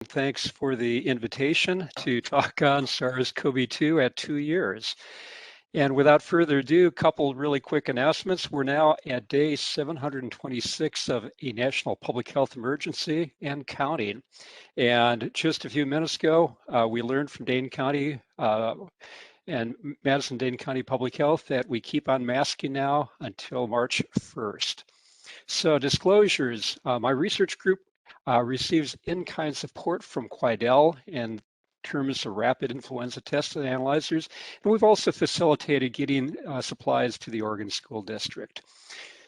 Thanks for the invitation to talk on SARS-CoV-2 at 2 years. And without further ado, a couple really quick announcements. We're now at day 726 of a national public health emergency and counting. And just a few minutes ago, we learned from Dane County and Madison-Dane County Public Health that we keep on masking now until March 1st. So disclosures, my research group receives in-kind support from Quidel in terms of rapid influenza tests and analyzers. And we've also facilitated getting supplies to the Oregon School District.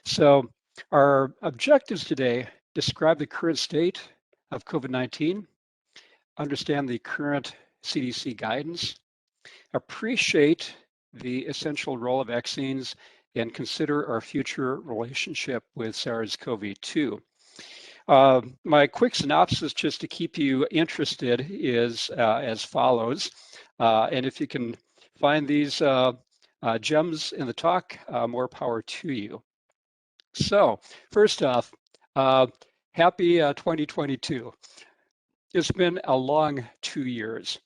So our objectives today: describe the current state of COVID-19, understand the current CDC guidance, appreciate the essential role of vaccines, and consider our future relationship with SARS-CoV-2. My quick synopsis, just to keep you interested, is as follows. And if you can find these gems in the talk, more power to you. So first off, happy 2022. It's been a long 2 years.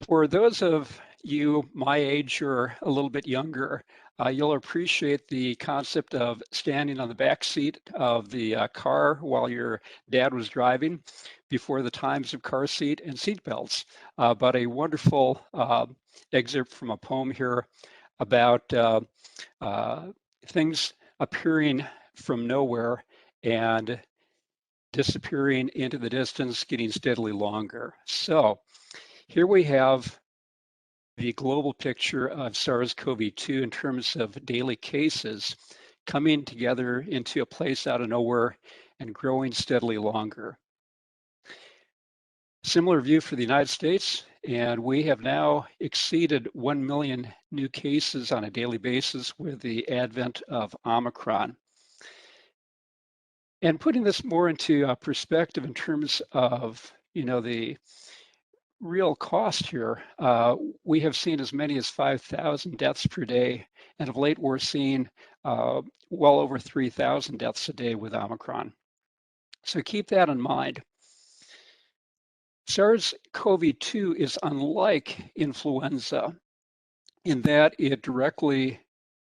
For those of you my age or a little bit younger, you'll appreciate the concept of standing on the back seat of the car while your dad was driving before the times of car seat and seat belts. But a wonderful excerpt from a poem here about things appearing from nowhere and disappearing into the distance, getting steadily longer. So here we have the global picture of SARS-CoV-2 in terms of daily cases coming together into a place out of nowhere and growing steadily longer. Similar view for the United States, and we have now exceeded 1 million new cases on a daily basis with the advent of Omicron. And putting this more into perspective in terms of, the real cost here, we have seen as many as 5,000 deaths per day, and of late we're seeing well over 3,000 deaths a day with Omicron. So keep that in mind. SARS-CoV-2 is unlike influenza in that it directly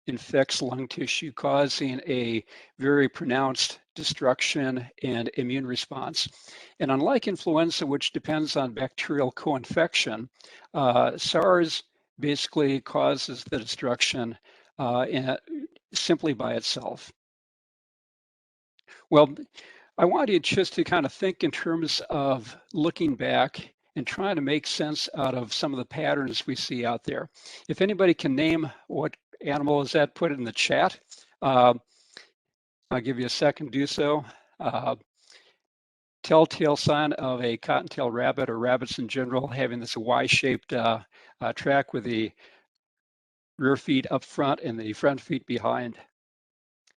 infects lung tissue, causing a very pronounced destruction and immune response. And unlike influenza, which depends on bacterial co-infection, SARS basically causes the destruction simply by itself. Well, I want you just to kind of think in terms of looking back and trying to make sense out of some of the patterns we see out there. If anybody can name what animal is that, put it in the chat. I'll give you a second to do so. Telltale sign of a cottontail rabbit, or rabbits in general, having this Y-shaped track with the rear feet up front and the front feet behind.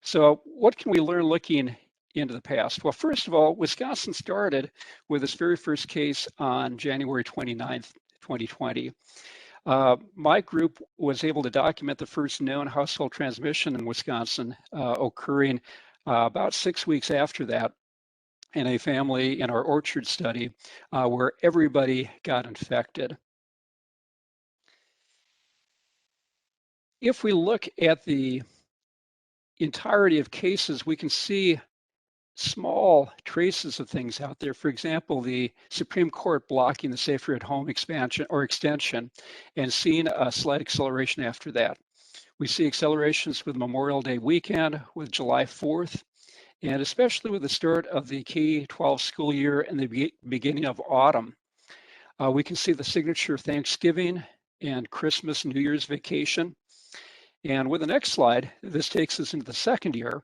So what can we learn looking into the past? Well, first of all, Wisconsin started with its very first case on January 29th, 2020. My group was able to document the first known household transmission in Wisconsin occurring about 6 weeks after that in a family in our orchard study where everybody got infected. If we look at the entirety of cases, we can see small traces of things out there. For example, the Supreme Court blocking the Safer at Home expansion or extension and seeing a slight acceleration after that. We see accelerations with Memorial Day weekend, with July 4th, and especially with the start of the K-12 school year and the beginning of autumn. We can see the signature Thanksgiving and Christmas, New Year's vacation. And with the next slide, this takes us into the second year.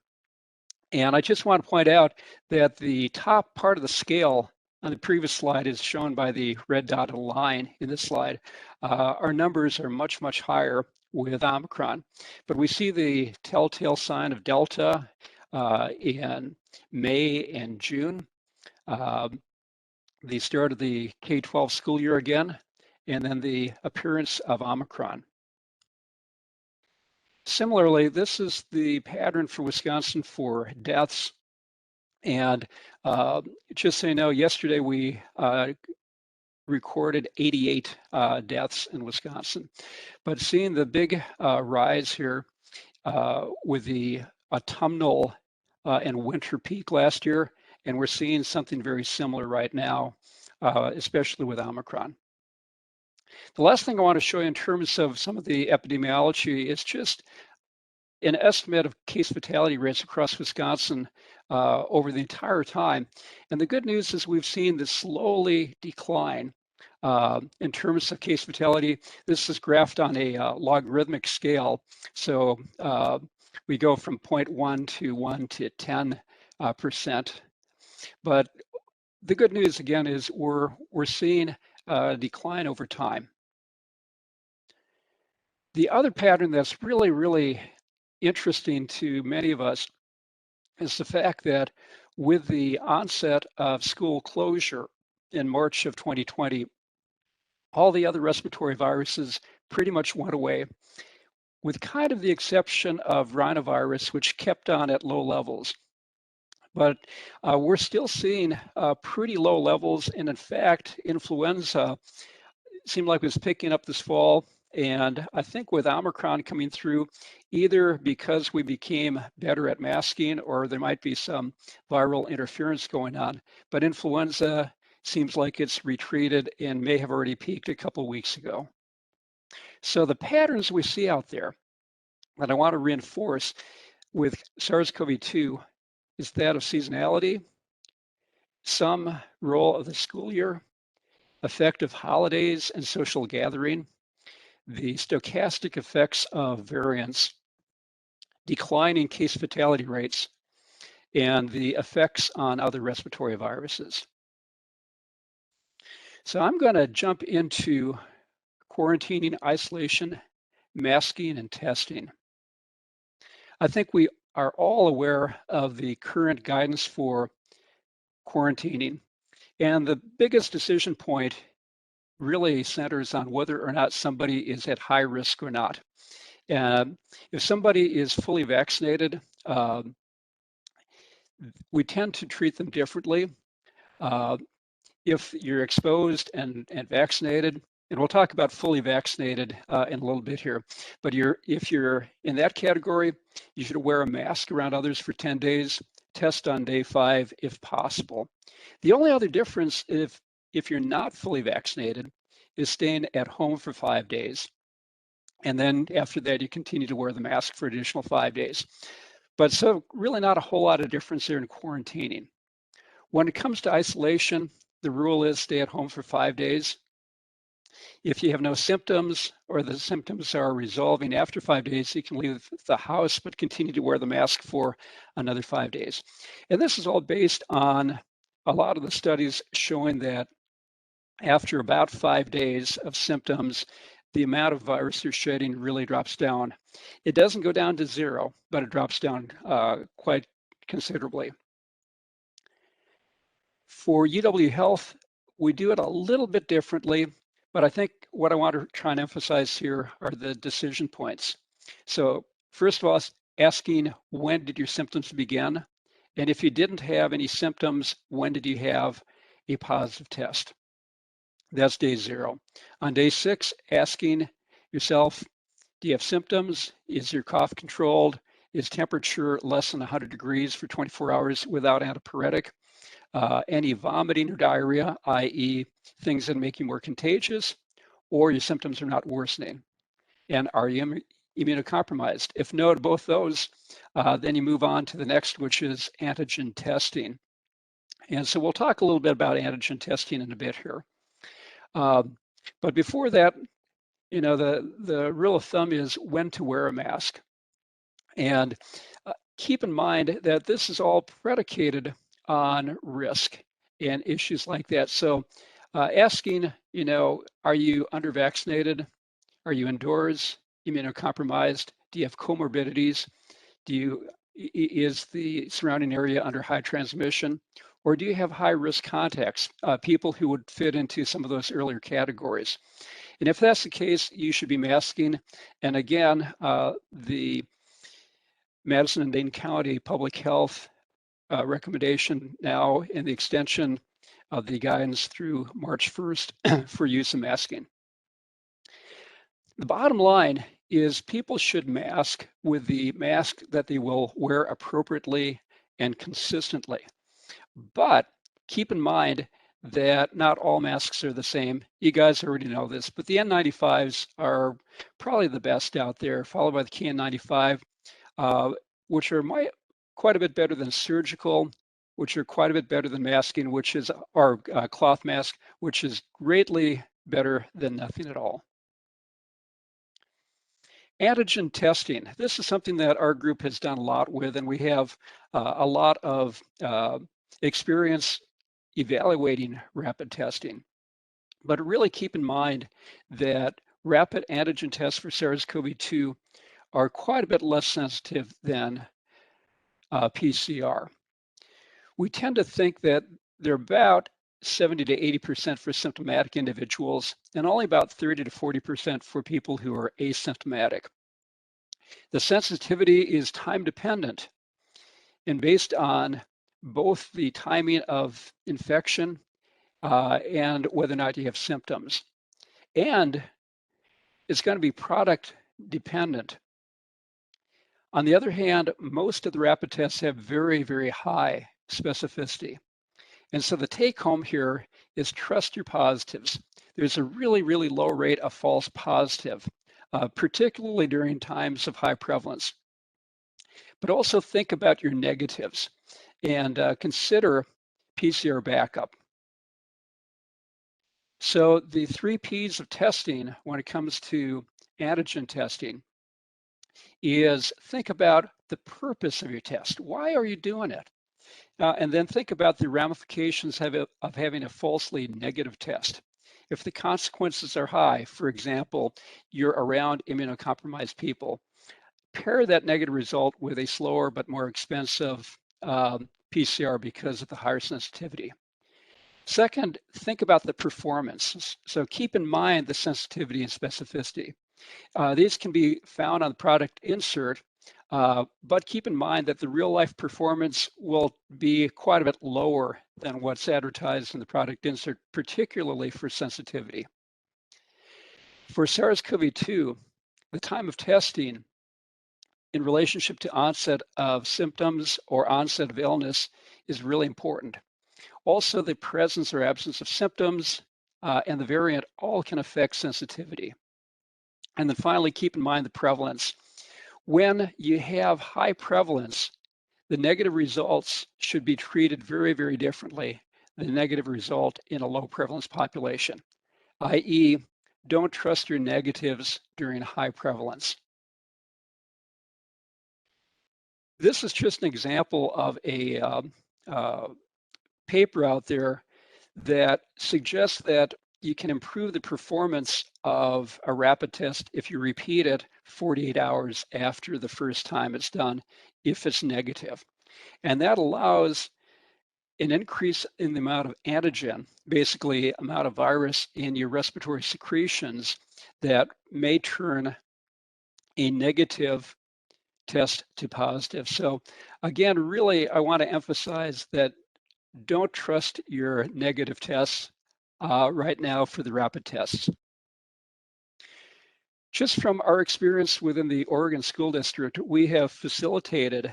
And I just want to point out that the top part of the scale on the previous slide is shown by the red dotted line in this slide. Our numbers are much, much higher with Omicron, but we see the telltale sign of Delta in May and June, the start of the K-12 school year again, and then the appearance of Omicron. Similarly, this is the pattern for Wisconsin for deaths And just so you know, yesterday we recorded 88 deaths in Wisconsin. But seeing the big rise here with the autumnal and winter peak last year, and we're seeing something very similar right now, especially with Omicron. The last thing I want to show you in terms of some of the epidemiology is just an estimate of case fatality rates across Wisconsin over the entire time. And the good news is we've seen this slowly decline in terms of case fatality. This is graphed on a logarithmic scale. So we go from 0.1 to 1 to 10%. But the good news again is we're seeing a decline over time. The other pattern that's really interesting to many of us is the fact that with the onset of school closure in March of 2020, all the other respiratory viruses pretty much went away, with kind of the exception of rhinovirus, which kept on at low levels. But we're still seeing pretty low levels, and in fact, influenza seemed like it was picking up this fall. And I think with Omicron coming through, either because we became better at masking or there might be some viral interference going on, but influenza seems like it's retreated and may have already peaked a couple of weeks ago. So the patterns we see out there that I want to reinforce with SARS-CoV-2 is that of seasonality, some role of the school year, effect of holidays and social gathering, the stochastic effects of variants, declining case fatality rates, and the effects on other respiratory viruses. So I'm going to jump into quarantining, isolation, masking, and testing. I think we are all aware of the current guidance for quarantining, and the biggest decision point really centers on whether or not somebody is at high risk or not. If somebody is fully vaccinated, we tend to treat them differently. If you're exposed and vaccinated, and we'll talk about fully vaccinated in a little bit here, but if you're in that category, you should wear a mask around others for 10 days, test on day 5 if possible. The only other difference if you're not fully vaccinated is staying at home for 5 days. And then after that, you continue to wear the mask for additional 5 days. But so really not a whole lot of difference there in quarantining. When it comes to isolation, the rule is stay at home for 5 days. If you have no symptoms or the symptoms are resolving after 5 days, you can leave the house but continue to wear the mask for another 5 days. And this is all based on a lot of the studies showing that after about 5 days of symptoms, the amount of virus you're shedding really drops down. It doesn't go down to 0, but it drops down quite considerably. For UW Health, we do it a little bit differently, but I think what I want to try and emphasize here are the decision points. So first of all, asking when did your symptoms begin? And if you didn't have any symptoms, when did you have a positive test? That's day 0. On day 6, asking yourself, do you have symptoms? Is your cough controlled? Is temperature less than 100 degrees for 24 hours without antipyretic? Any vomiting or diarrhea, i.e. things that make you more contagious, or your symptoms are not worsening? And are you immunocompromised? If no to both those, then you move on to the next, which is antigen testing. And so we'll talk a little bit about antigen testing in a bit here. But before that, the rule of thumb is when to wear a mask. And keep in mind that this is all predicated on risk and issues like that. So asking, are you under-vaccinated? Are you indoors, immunocompromised? Do you have comorbidities? Is the surrounding area under high transmission? Or do you have high-risk contacts, people who would fit into some of those earlier categories? And if that's the case, you should be masking. And again, the Madison and Dane County Public Health recommendation now in the extension of the guidance through March 1st for use of masking. The bottom line is people should mask with the mask that they will wear appropriately and consistently. But keep in mind that not all masks are the same. You guys already know this, but the N95s are probably the best out there, followed by the KN95, which are quite a bit better than surgical, which are quite a bit better than masking, which is our cloth mask, which is greatly better than nothing at all. Antigen testing. This is something that our group has done a lot with, and we have a lot of experience evaluating rapid testing. But really keep in mind that rapid antigen tests for SARS-CoV-2 are quite a bit less sensitive than PCR. We tend to think that they're about 70 to 80% for symptomatic individuals, and only about 30 to 40% for people who are asymptomatic. The sensitivity is time dependent and based on both the timing of infection and whether or not you have symptoms. And it's going to be product dependent. On the other hand, most of the rapid tests have very, very high specificity. And so the take home here is trust your positives. There's a really, really low rate of false positive, particularly during times of high prevalence. But also think about your negatives and consider PCR backup. So the 3 Ps of testing when it comes to antigen testing is think about the purpose of your test. Why are you doing it? And then think about the ramifications of having a falsely negative test. If the consequences are high, for example, you're around immunocompromised people, pair that negative result with a slower but more expensive PCR because of the higher sensitivity. Second, think about the performance. So keep in mind the sensitivity and specificity. These can be found on the product insert, but keep in mind that the real life performance will be quite a bit lower than what's advertised in the product insert, particularly for sensitivity. For SARS-CoV-2, the time of testing in relationship to onset of symptoms or onset of illness is really important. Also, the presence or absence of symptoms and the variant all can affect sensitivity. And then finally, keep in mind the prevalence. When you have high prevalence, the negative results should be treated very, very differently than the negative result in a low prevalence population, i.e., don't trust your negatives during high prevalence. This is just an example of a paper out there that suggests that you can improve the performance of a rapid test if you repeat it 48 hours after the first time it's done, if it's negative. And that allows an increase in the amount of antigen, basically amount of virus in your respiratory secretions that may turn a negative test to positive. So again, really, I want to emphasize that don't trust your negative tests right now for the rapid tests. Just from our experience within the Oregon School District, we have facilitated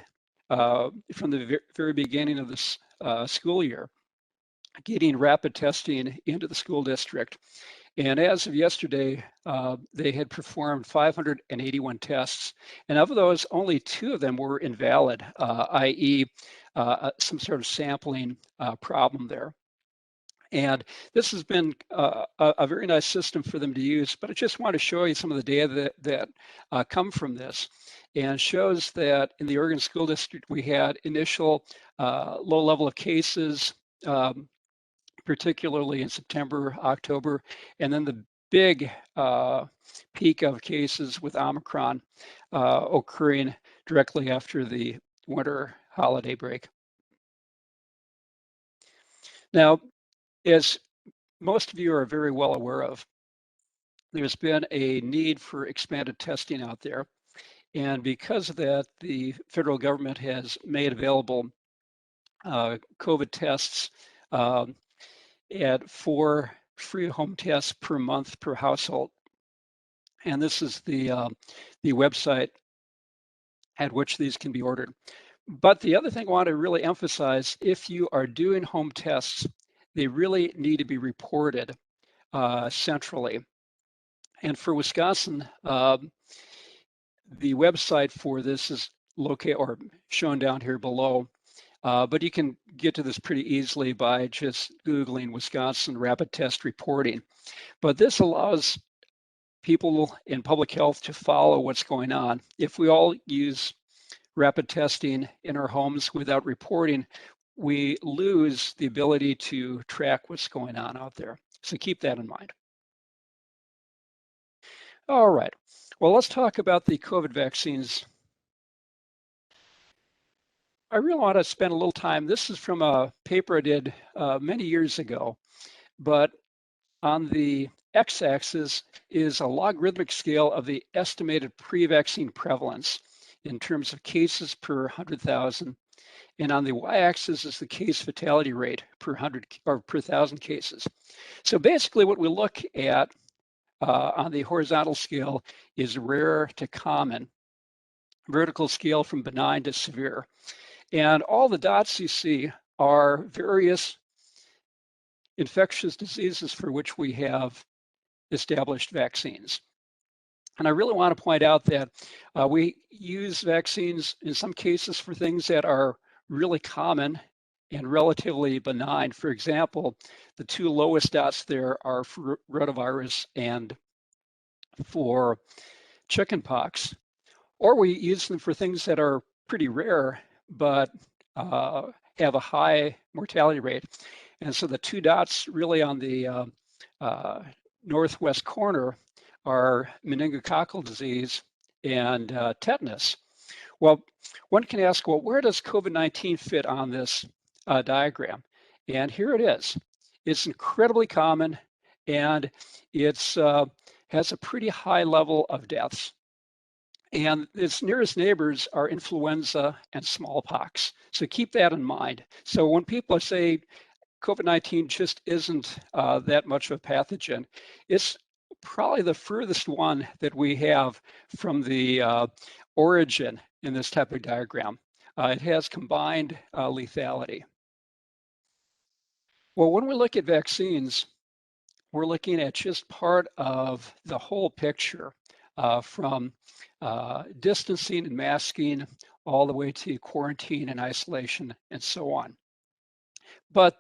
from the very beginning of this school year, getting rapid testing into the school district. And as of yesterday, they had performed 581 tests. And of those, only 2 of them were invalid, i.e. Some sort of sampling problem there. And this has been a very nice system for them to use, but I just want to show you some of the data that come from this, and shows that in the Oregon School District, we had initial low level of cases, particularly in September, October, and then the big peak of cases with Omicron occurring directly after the winter holiday break. Now, as most of you are very well aware of, there's been a need for expanded testing out there. And because of that, the federal government has made available COVID tests at 4 free home tests per month per household. And this is the website at which these can be ordered. But the other thing I want to really emphasize, if you are doing home tests, they really need to be reported centrally. And for Wisconsin, the website for this is located or shown down here below. But you can get to this pretty easily by just Googling Wisconsin rapid test reporting. But this allows people in public health to follow what's going on. If we all use rapid testing in our homes without reporting, we lose the ability to track what's going on out there. So keep that in mind. All right, well, let's talk about the COVID vaccines. I really want to spend a little time. This is from a paper I did many years ago, but on the x-axis is a logarithmic scale of the estimated pre-vaccine prevalence in terms of cases per 100,000. And on the y-axis is the case fatality rate per 100 or per 1,000 cases. So basically what we look at on the horizontal scale is rare to common, vertical scale from benign to severe. And all the dots you see are various infectious diseases for which we have established vaccines. And I really want to point out that we use vaccines in some cases for things that are really common and relatively benign. For example, the two lowest dots there are for rotavirus and for chickenpox. Or we use them for things that are pretty rare, but have a high mortality rate. And so the two dots really on the northwest corner are meningococcal disease and tetanus. Well, one can ask, well, where does COVID-19 fit on this diagram? And here it is. It's incredibly common, and it's has a pretty high level of deaths. And its nearest neighbors are influenza and smallpox. So keep that in mind. So when people say COVID-19 just isn't that much of a pathogen, it's probably the furthest one that we have from the origin in this type of diagram. It has combined lethality. Well, when we look at vaccines, we're looking at just part of the whole picture, from distancing and masking all the way to quarantine and isolation and so on. But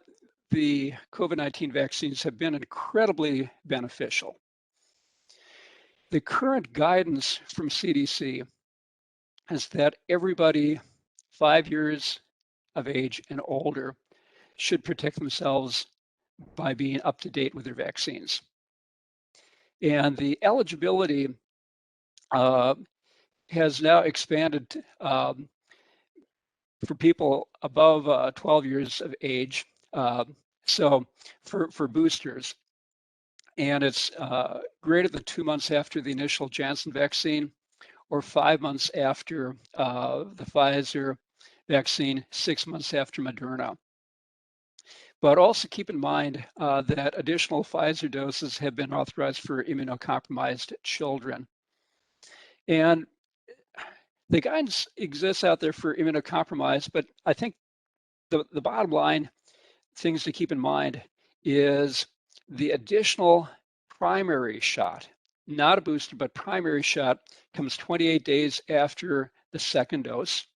the COVID-19 vaccines have been incredibly beneficial. The current guidance from CDC is that everybody 5 years of age and older should protect themselves by being up to date with their vaccines. And the eligibility has now expanded for people above 12 years of age. So for boosters, and it's greater than 2 months after the initial Janssen vaccine, or 5 months after the Pfizer vaccine, 6 months after Moderna. But also keep in mind that additional Pfizer doses have been authorized for immunocompromised children. And the guidance exists out there for immunocompromised, but I think the bottom line things to keep in mind is the additional primary shot, not a booster, but primary shot, comes 28 days after the second dose,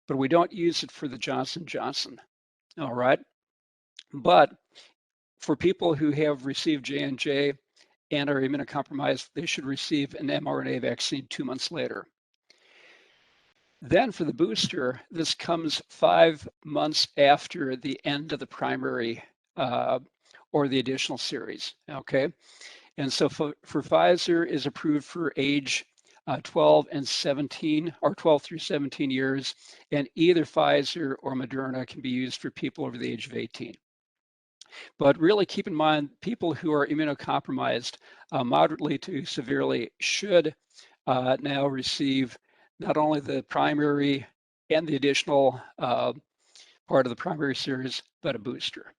but we don't use it for the Johnson & Johnson, all right? But for people who have received J&J and are immunocompromised, they should receive an mRNA vaccine 2 months later. Then for the booster, this comes 5 months after the end of the primary or the additional series, okay? And so for Pfizer is approved for age 12 and 17, or 12 through 17 years, and either Pfizer or Moderna can be used for people over the age of 18. But really keep in mind, people who are immunocompromised moderately to severely should now receive not only the primary and the additional part of the primary series, but a booster.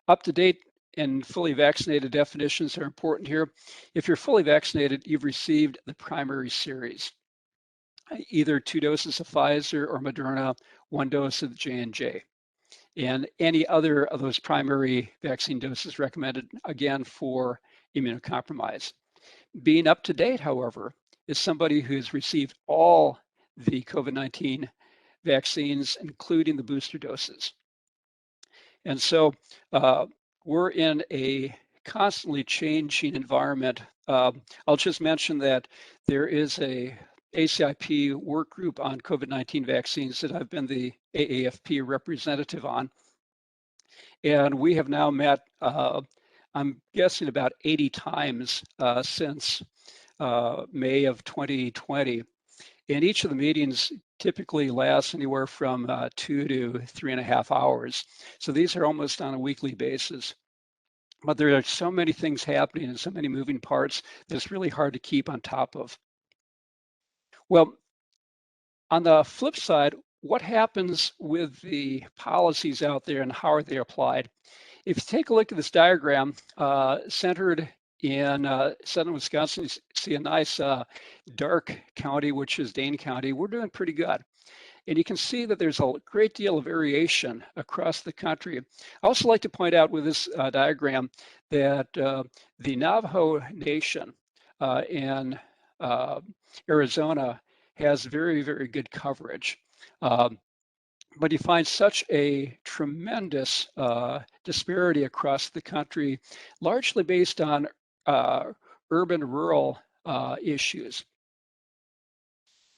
Up-to-date and fully vaccinated definitions are important here. If you're fully vaccinated, you've received the primary series, either 2 doses of Pfizer or Moderna, 1 dose of the J&J. And any other of those primary vaccine doses recommended, again, for immunocompromised. Being up to date, however, is somebody who has received all the COVID-19 vaccines, including the booster doses. And so we're in a constantly changing environment. I'll just mention that there is a ACIP work group on COVID-19 vaccines that I've been the AAFP representative on. And we have now met, I'm guessing, about 80 times since May of 2020. And each of the meetings typically lasts anywhere from 2 to 3.5 hours. So these are almost on a weekly basis. But there are so many things happening and so many moving parts that it's really hard to keep on top of. Well, on the flip side, what happens with the policies out there and how are they applied? If you take a look at this diagram, centered in southern Wisconsin, you see a nice dark county, which is Dane County. We're doing pretty good. And you can see that there's a great deal of variation across the country. I also like to point out with this diagram that the Navajo Nation in Arizona has very, very good coverage. But you find such a tremendous disparity across the country, largely based on urban-rural issues.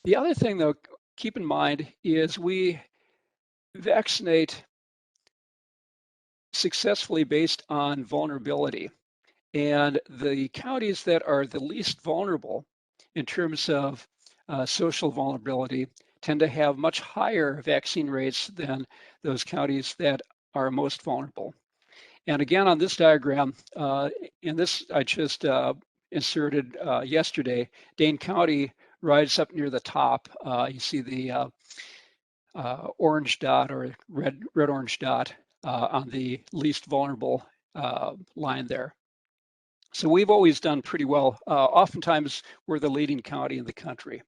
The other thing, though, keep in mind is we vaccinate successfully based on vulnerability. And the counties that are the least vulnerable in terms of social vulnerability tend to have much higher vaccine rates than those counties that are most vulnerable. And again, on this diagram, and this I just inserted yesterday, Dane County rides up near the top. You see the orange dot or red-orange dot on the least vulnerable line there. So we've always done pretty well. Oftentimes, we're the leading county in the country.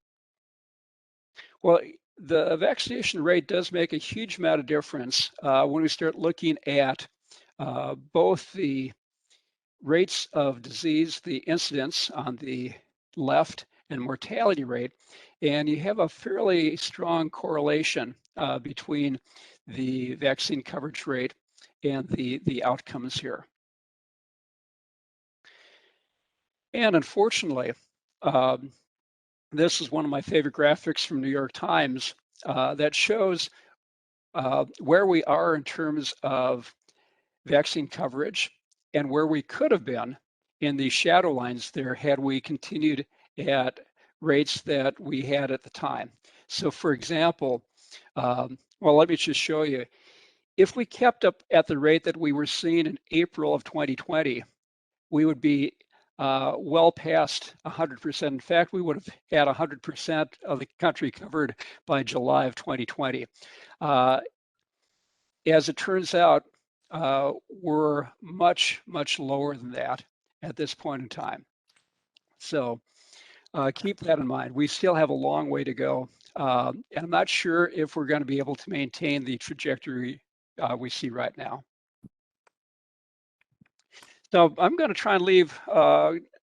Well, the vaccination rate does make a huge amount of difference when we start looking at both the rates of disease, the incidence on the left, and mortality rate. And you have a fairly strong correlation between the vaccine coverage rate and the outcomes here. And unfortunately, this is one of my favorite graphics from New York Times that shows where we are in terms of vaccine coverage and where we could have been in the shadow lines there had we continued at rates that we had at the time. So for example, well, let me just show you. If we kept up at the rate that we were seeing in April of 2020, we would be well past 100%. In fact, we would have had 100% of the country covered by July of 2020. As it turns out, we're much, much lower than that at this point in time. So keep that in mind. We still have a long way to go. And I'm not sure if we're going to be able to maintain the trajectory we see right now. So I'm going to try and leave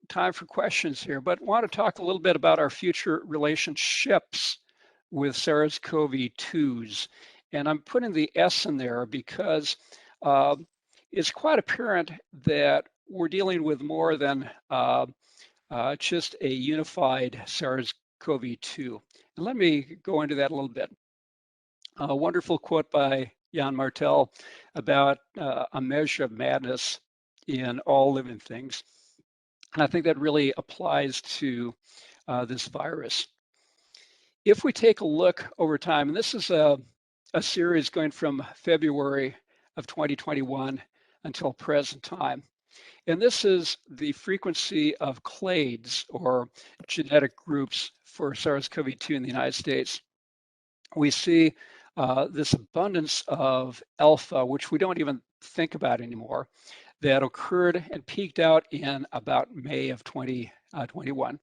time for questions here, but want to talk a little bit about our future relationships with SARS-CoV-2s. And I'm putting the S in there because it's quite apparent that we're dealing with more than just a unified SARS-CoV-2. And let me go into that a little bit. A wonderful quote by Jan Martel about a measure of madness in all living things. And I think that really applies to this virus. If we take a look over time, and this is a series going from February of 2021 until present time. And this is the frequency of clades or genetic groups for SARS-CoV-2 in the United States. We see this abundance of alpha, which we don't even think about anymore, that occurred and peaked out in about May of 2021.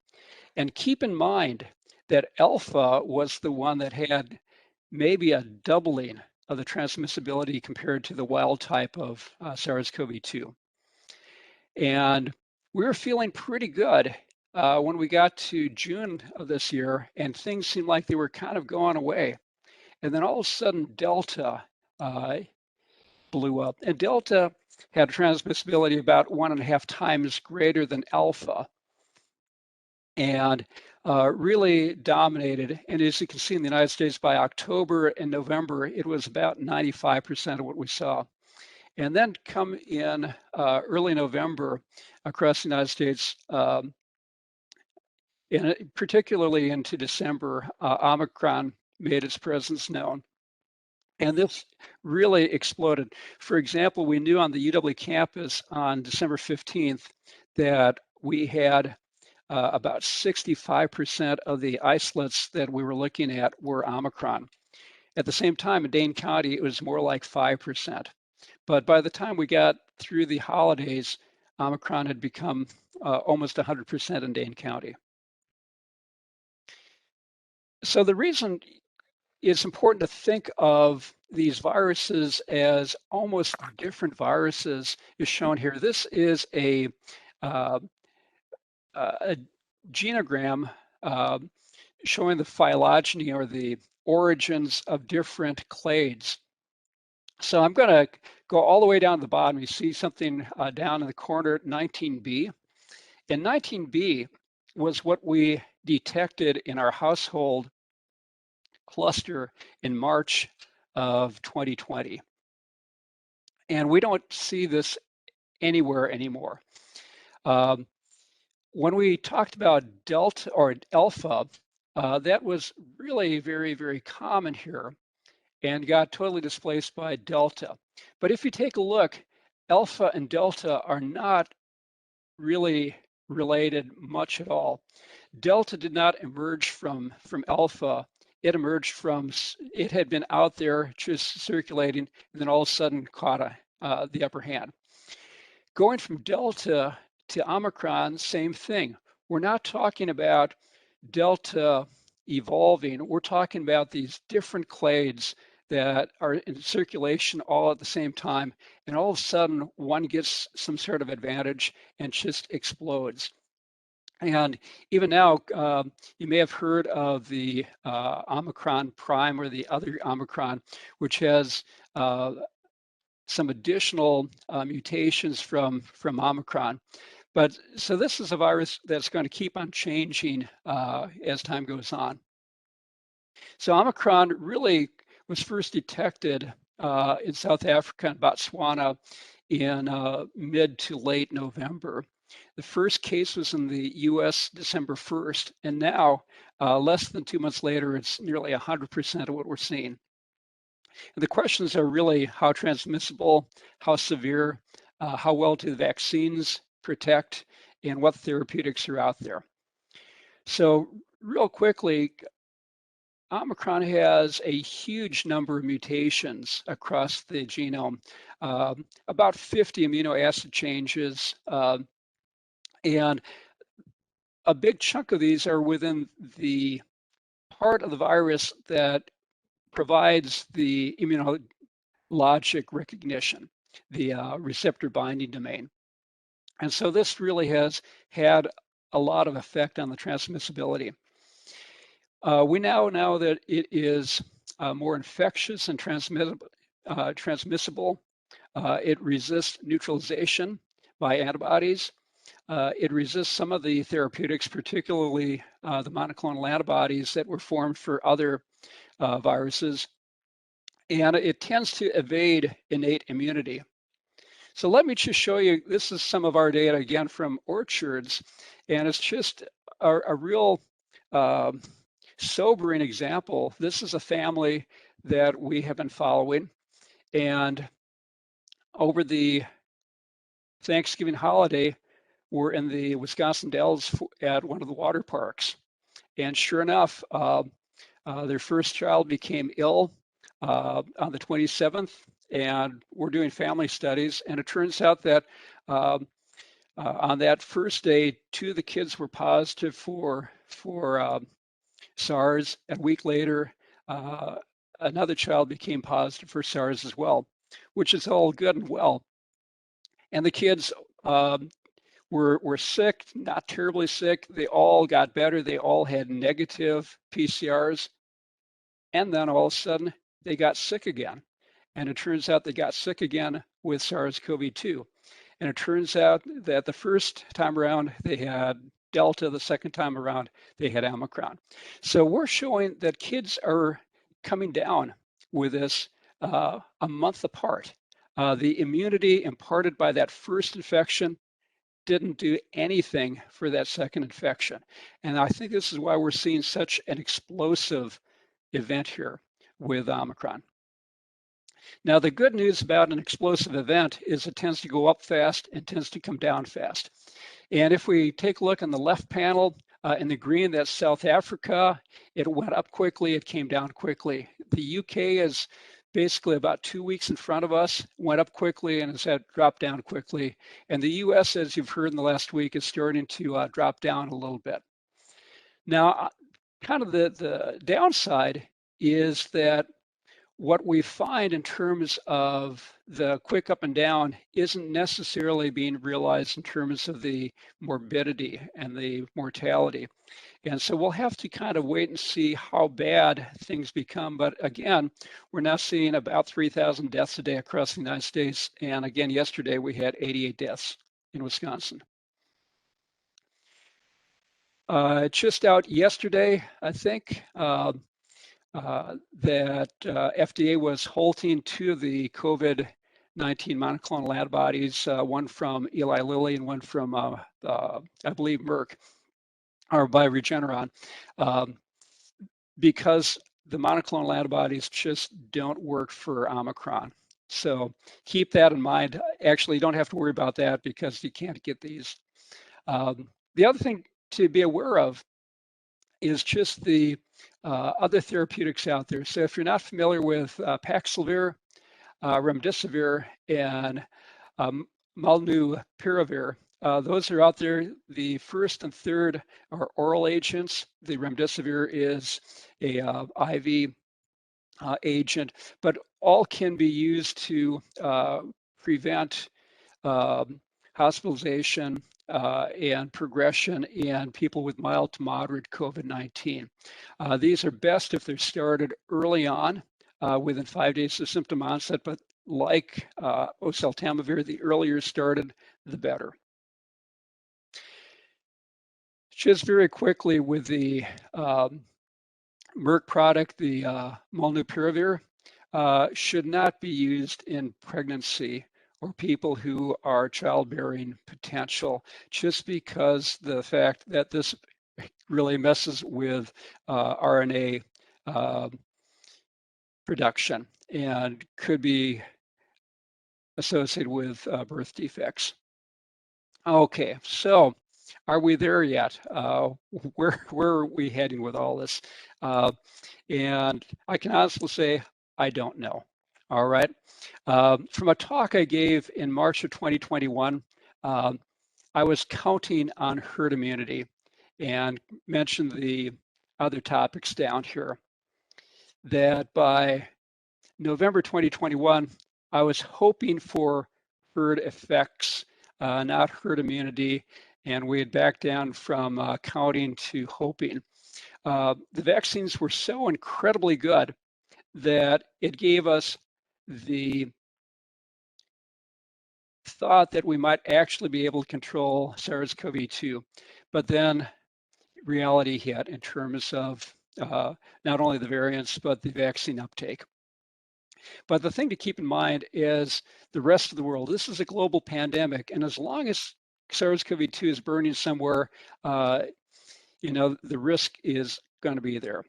And keep in mind that alpha was the one that had maybe a doubling of the transmissibility compared to the wild type of SARS-CoV-2. And we were feeling pretty good when we got to June of this year, and things seemed like they were kind of going away. And then all of a sudden, Delta blew up. And Delta had transmissibility about 1.5 times greater than Alpha, and really dominated. And as you can see in the United States, by October and November, it was about 95% of what we saw. And then come in early November across the United States, and particularly into December, Omicron made its presence known. And this really exploded. For example, we knew on the UW campus on December 15th that we had about 65% of the isolates that we were looking at were Omicron. At the same time, in Dane County, it was more like 5%. But by the time we got through the holidays, Omicron had become almost 100% in Dane County. So the reason it's important to think of these viruses as almost different viruses is shown here. This is a genogram showing the phylogeny or the origins of different clades. So I'm going to go all the way down to the bottom. You see something down in the corner, 19B. And 19B was what we detected in our household cluster in March of 2020. And we don't see this anywhere anymore. When we talked about Delta or Alpha, that was really very, very common here and got totally displaced by Delta. But if you take a look, Alpha and Delta are not really related much at all. Delta did not emerge from Alpha. It emerged from, it had been out there just circulating, and then all of a sudden caught the upper hand. Going from Delta to Omicron, same thing. We're not talking about Delta evolving. We're talking about these different clades that are in circulation all at the same time, and all of a sudden one gets some sort of advantage and just explodes. And even now, you may have heard of the Omicron Prime or the other Omicron, which has some additional mutations from Omicron. But so this is a virus that's going to keep on changing as time goes on. So Omicron really was first detected in South Africa and Botswana in mid to late November. The first case was in the US December 1st, and now less than 2 months later, it's nearly 100% of what we're seeing. And the questions are really how transmissible, how severe, how well do the vaccines protect, and what therapeutics are out there. So real quickly, Omicron has a huge number of mutations across the genome, about 50 amino acid changes, and a big chunk of these are within the part of the virus that provides the immunologic recognition, the receptor binding domain. And so this really has had a lot of effect on the transmissibility. We now know that it is more infectious and transmissible. It resists neutralization by antibodies. It resists some of the therapeutics, particularly the monoclonal antibodies that were formed for other viruses. And it tends to evade innate immunity. So let me just show you, this is some of our data again from orchards, and it's just a real sobering example. This is a family that we have been following, and over the Thanksgiving holiday, we're in the Wisconsin Dells at one of the water parks. And sure enough, their first child became ill. on the 27th, and we're doing family studies. And it turns out that on that first day, 2 of the kids were positive for SARS. A week later, another child became positive for SARS as well, which is all good and well. And the kids were sick, not terribly sick. They all got better. They all had negative PCRs. And then all of a sudden, they got sick again. And it turns out they got sick again with SARS-CoV-2. And it turns out that the first time around, they had Delta. The second time around, they had Omicron. So we're showing that kids are coming down with this a month apart. The immunity imparted by that first infection didn't do anything for that second infection. And I think this is why we're seeing such an explosive event here with Omicron. Now, the good news about an explosive event is it tends to go up fast and tends to come down fast. And if we take a look on the left panel, in the green, that's South Africa. It went up quickly, it came down quickly. The UK is basically about 2 weeks in front of us, went up quickly and has had dropped down quickly. And the US, as you've heard in the last week, is starting to drop down a little bit. Now, kind of the downside is that what we find in terms of the quick up and down isn't necessarily being realized in terms of the morbidity and the mortality. And so we'll have to kind of wait and see how bad things become. But again, we're now seeing about 3,000 deaths a day across the United States. And again, yesterday we had 88 deaths in Wisconsin. Just out yesterday, I think, that FDA was halting 2 of the COVID-19 monoclonal antibodies, one from Eli Lilly and one from, I believe, Merck, or by Regeneron, because the monoclonal antibodies just don't work for Omicron. So keep that in mind. Actually, you don't have to worry about that because you can't get these. The other thing to be aware of is just the other therapeutics out there. So if you're not familiar with Paxlovid, remdesivir, and molnupiravir, those are out there. The first and third are oral agents. The remdesivir is a IV agent, but all can be used to prevent hospitalization and progression in people with mild to moderate COVID-19. These are best if they're started early on, within 5 days of symptom onset, but like oseltamivir, the earlier started, the better. Just very quickly with the Merck product, the molnupiravir, should not be used in pregnancy or people who are childbearing potential, just because the fact that this really messes with RNA production and could be associated with birth defects. Okay, so are we there yet? Where are we heading with all this? And I can honestly say, I don't know. All right. From a talk I gave in March of 2021, I was counting on herd immunity and mentioned the other topics down here. That by November 2021, I was hoping for herd effects, not herd immunity, and we had backed down from counting to hoping. The vaccines were so incredibly good that it gave us the thought that we might actually be able to control SARS-CoV-2, but then reality hit in terms of not only the variants, but the vaccine uptake. But the thing to keep in mind is the rest of the world. This is a global pandemic, and as long as SARS-CoV-2 is burning somewhere, you know, the risk is going to be there.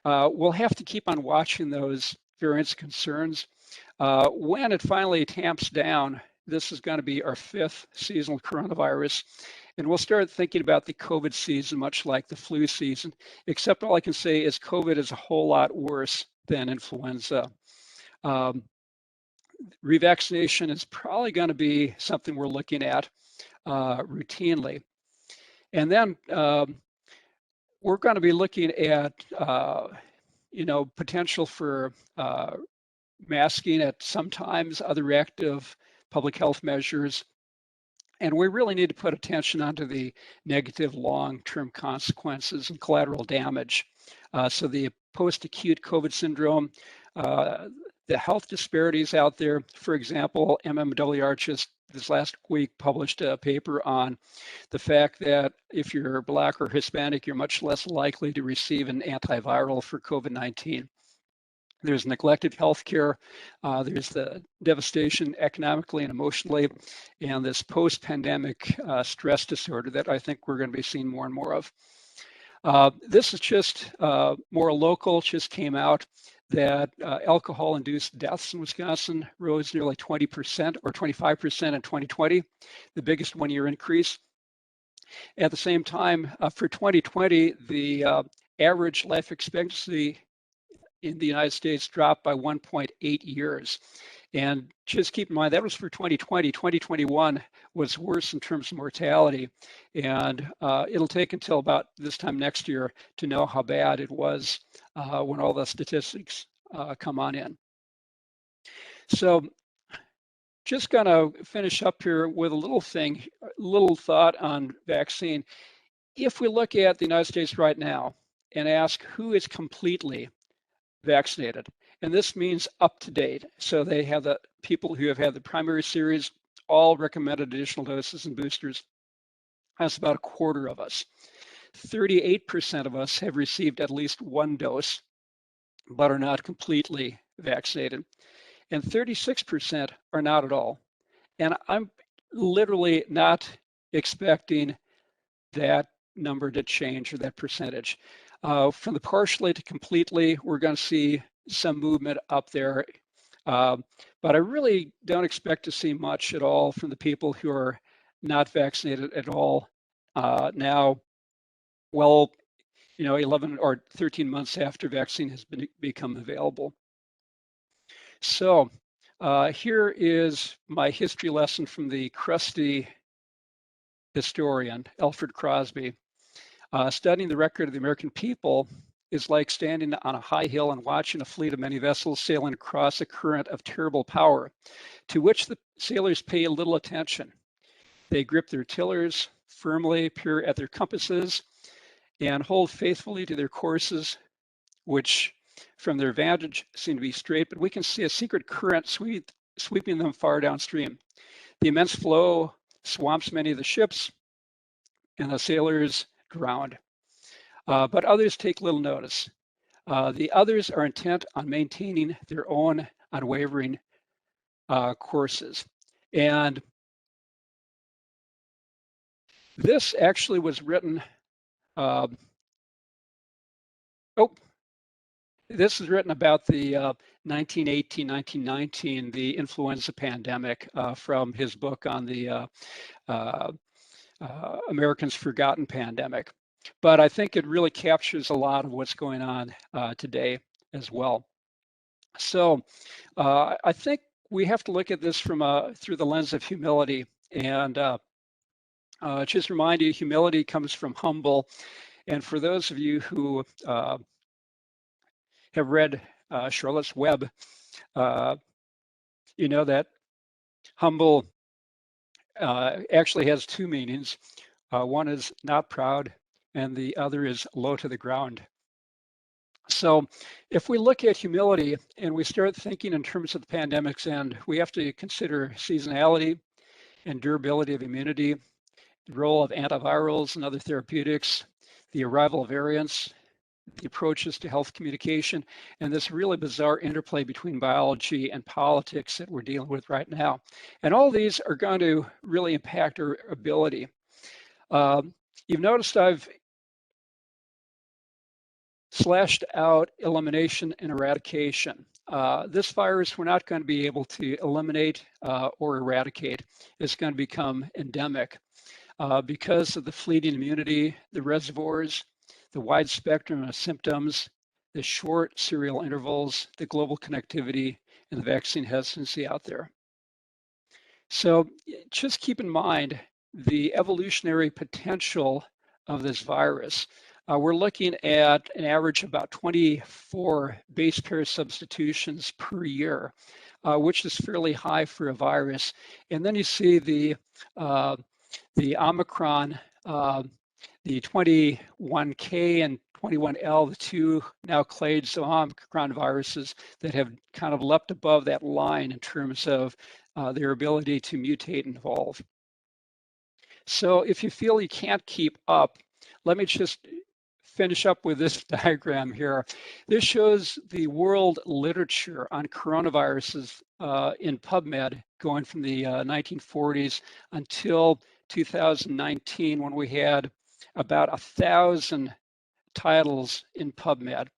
We'll have to keep on watching those variants concerns. When it finally tamps down, this is going to be our 5th seasonal coronavirus. And we'll start thinking about the COVID season much like the flu season, except all I can say is COVID is a whole lot worse than influenza. Revaccination is probably going to be something we're looking at routinely. And then we're going to be looking at, potential for masking at sometimes, other reactive public health measures. And we really need to put attention onto the negative long-term consequences and collateral damage. So the post-acute COVID syndrome, the health disparities out there. For example, MMWR just this last week published a paper on the fact that if you're Black or Hispanic, you're much less likely to receive an antiviral for COVID-19. There's neglected healthcare, there's the devastation economically and emotionally, and this post-pandemic stress disorder that I think we're going to be seeing more and more of. This is just more local, just came out that alcohol-induced deaths in Wisconsin rose nearly 20% or 25% in 2020, the biggest one-year increase. At the same time, for 2020, the average life expectancy in the United States dropped by 1.8 years. And just keep in mind, that was for 2020. 2021 was worse in terms of mortality. And it'll take until about this time next year to know how bad it was when all the statistics come on in. So just gonna finish up here with a little thought on vaccine. If we look at the United States right now and ask who is completely vaccinated, and this means up to date. So they have the people who have had the primary series, all recommended additional doses and boosters. That's about a quarter of us. 38% of us have received at least one dose, but are not completely vaccinated. And 36% are not at all. And I'm literally not expecting that number to change, or that percentage. From the partially to completely, we're going to see some movement up there. But I really don't expect to see much at all from the people who are not vaccinated at all now, well, 11 or 13 months after vaccine has become available. So here is my history lesson from the crusty historian, Alfred Crosby. Studying the record of the American people is like standing on a high hill and watching a fleet of many vessels sailing across a current of terrible power, to which the sailors pay little attention. They grip their tillers firmly, peer at their compasses, and hold faithfully to their courses, which from their vantage seem to be straight, but we can see a secret current sweeping them far downstream. The immense flow swamps many of the ships, and the sailors drowned. But others take little notice. The others are intent on maintaining their own unwavering courses. And this actually was written, this is written about the 1918, 1919, the influenza pandemic from his book on the Americans Forgotten Pandemic. But I think it really captures a lot of what's going on today as well. So I think we have to look at this from through the lens of humility. And just remind you, humility comes from humble. And for those of you who have read Charlotte's Web, you know that humble actually has two meanings. One is not proud, and the other is low to the ground. So if we look at humility and we start thinking in terms of the pandemic's end, we have to consider seasonality and durability of immunity, the role of antivirals and other therapeutics, the arrival of variants, the approaches to health communication, and this really bizarre interplay between biology and politics that we're dealing with right now. And all these are going to really impact our ability. You've noticed I've slashed out elimination and eradication. This virus we're not going to be able to eliminate or eradicate. It's going to become endemic because of the fleeting immunity, the reservoirs, the wide spectrum of symptoms, the short serial intervals, the global connectivity, and the vaccine hesitancy out there. So just keep in mind the evolutionary potential of this virus. We're looking at an average of about 24 base pair substitutions per year, which is fairly high for a virus. And then you see the Omicron, the 21K and 21L, the two now clades of Omicron viruses that have kind of leapt above that line in terms of their ability to mutate and evolve. So if you feel you can't keep up, let me just finish up with this diagram here. This shows the world literature on coronaviruses in PubMed going from the 1940s until 2019, when we had about 1,000 titles in PubMed.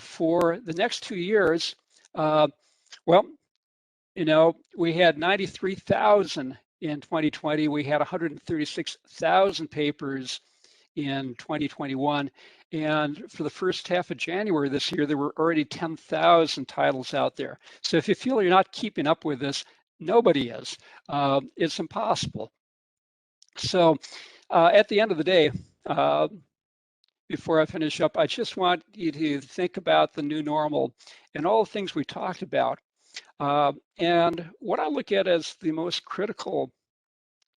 For the next 2 years, well, you know, we had 93,000 in 2020. We had 136,000 papers in 2021. And for the first half of January this year, there were already 10,000 titles out there. So if you feel you're not keeping up with this, nobody is. It's impossible. So at the end of the day, before I finish up, I just want you to think about the new normal and all the things we talked about. And what I look at as the most critical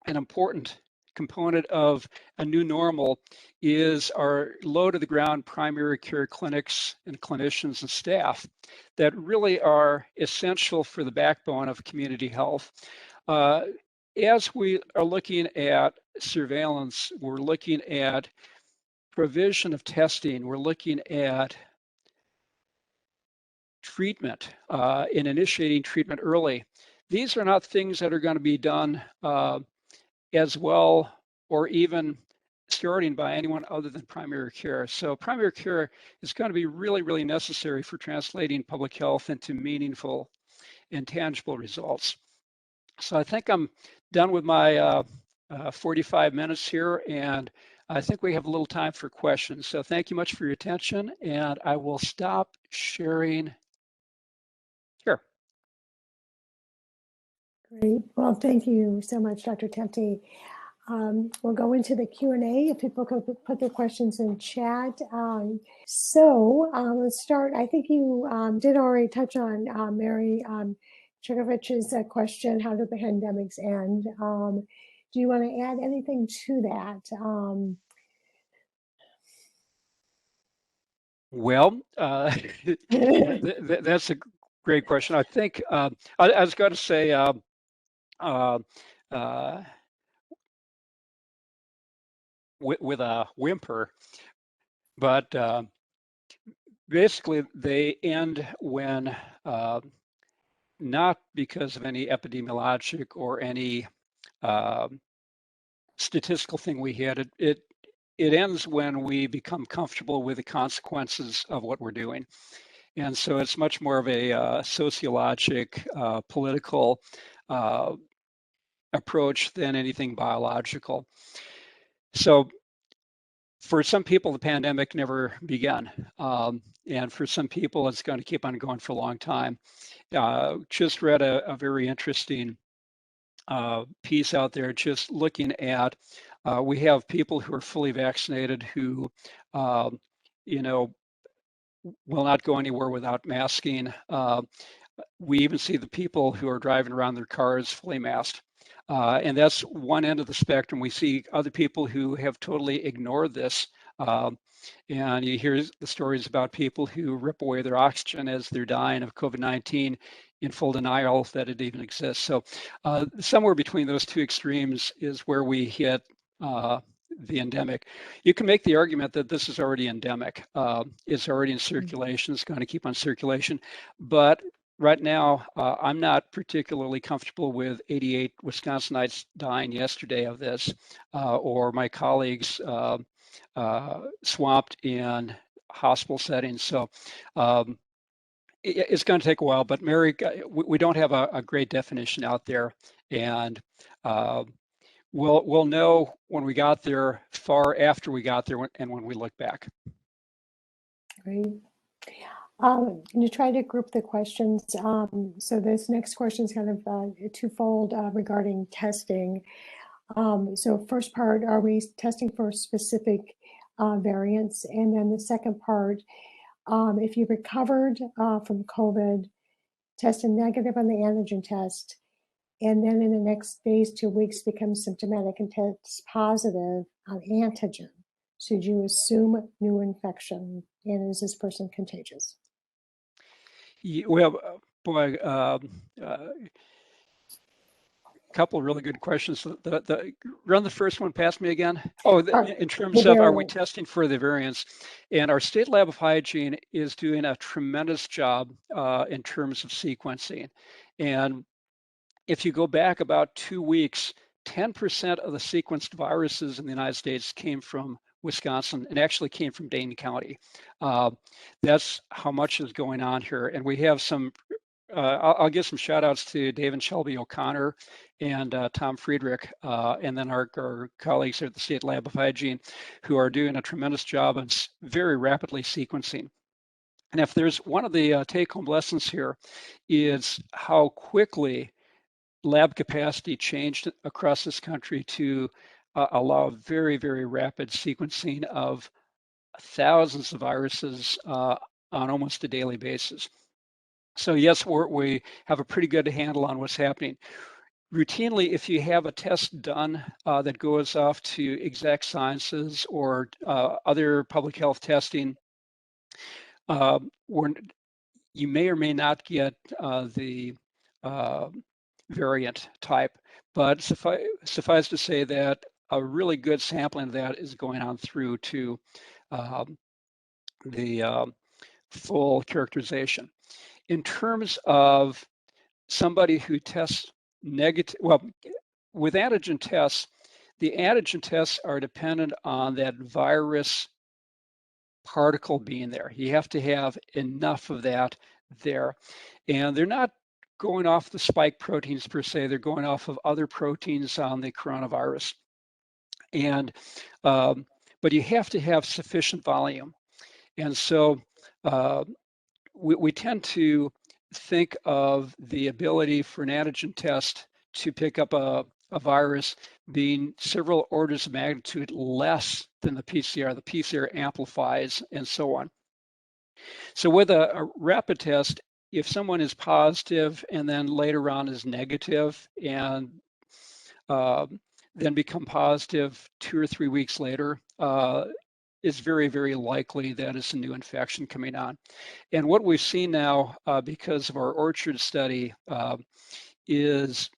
and important component of a new normal is our low to the ground primary care clinics and clinicians and staff that really are essential for the backbone of community health. As we are looking at surveillance, we're looking at provision of testing, we're looking at treatment in initiating treatment early. These are not things that are going to be done as well or even starting by anyone other than primary care. So primary care is going to be really, really necessary for translating public health into meaningful and tangible results. So I think I'm done with my 45 minutes here, and I think we have a little time for questions. So thank you much for your attention, and I will stop sharing here. Great. Well, thank you so much, Dr. Temte. We'll go into the Q&A if people could put their questions in chat. Let's start. I think you did already touch on Mary Cherkovich's question, how do the pandemics end? Do you want to add anything to that? Well, that's a great question. I think I was going to say with a whimper, but basically they end when not because of any epidemiologic or any statistical thing we had. It ends when we become comfortable with the consequences of what we're doing. And so it's much more of a sociologic, political approach than anything biological. So for some people, the pandemic never began. And for some people, it's going to keep on going for a long time. Just read a very interesting piece out there, just looking at, we have people who are fully vaccinated who, you know, will not go anywhere without masking. We even see the people who are driving around their cars fully masked. And that's one end of the spectrum. We see other people who have totally ignored this. And you hear the stories about people who rip away their oxygen as they're dying of COVID-19 in full denial that it even exists. So somewhere between those two extremes is where we hit the endemic. You can make the argument that this is already endemic. It's already in circulation. It's going to keep on circulation. But right now, I'm not particularly comfortable with 88 Wisconsinites dying yesterday of this, or my colleagues swamped in hospital settings. So it's going to take a while, but Mary, we don't have a great definition out there. And we'll know when we got there, far after we got there, and when we look back. Great. To try to group the questions, so this next question is kind of twofold regarding testing. So first part, are we testing for specific variants? And then the second part, if you recovered from COVID, tested negative on the antigen test, and then in the next days, 2 weeks, become symptomatic and tests positive on antigen, should you assume new infection? And is this person contagious? Well, boy, couple of really good questions. Run the first one past me again. Oh, in terms of, are we testing for the variants? And our state lab of hygiene is doing a tremendous job in terms of sequencing. And if you go back about 2 weeks, 10% of the sequenced viruses in the United States came from Wisconsin and actually came from Dane County. That's how much is going on here. And we have some, I'll give some shout outs to Dave and Shelby O'Connor and Tom Friedrich, and then our colleagues at the State Lab of Hygiene, who are doing a tremendous job on very rapidly sequencing. And if there's one of the take-home lessons here is how quickly lab capacity changed across this country to allow very, very rapid sequencing of thousands of viruses on almost a daily basis. So yes, we have a pretty good handle on what's happening. Routinely, if you have a test done that goes off to Exact Sciences or other public health testing, you may or may not get the variant type, but suffice to say that a really good sampling of that is going on through to the full characterization. In terms of somebody who tests negative, well, with antigen tests, the antigen tests are dependent on that virus particle being there. You have to have enough of that there. And they're not going off the spike proteins per se, they're going off of other proteins on the coronavirus. And, but you have to have sufficient volume. And so we tend to think of the ability for an antigen test to pick up a virus being several orders of magnitude less than the PCR. The PCR amplifies and so on. So with a rapid test, if someone is positive and then later on is negative and then become positive 2 or 3 weeks later, it's very, very likely that it's a new infection coming on. And what we've seen now, because of our Orchard study, is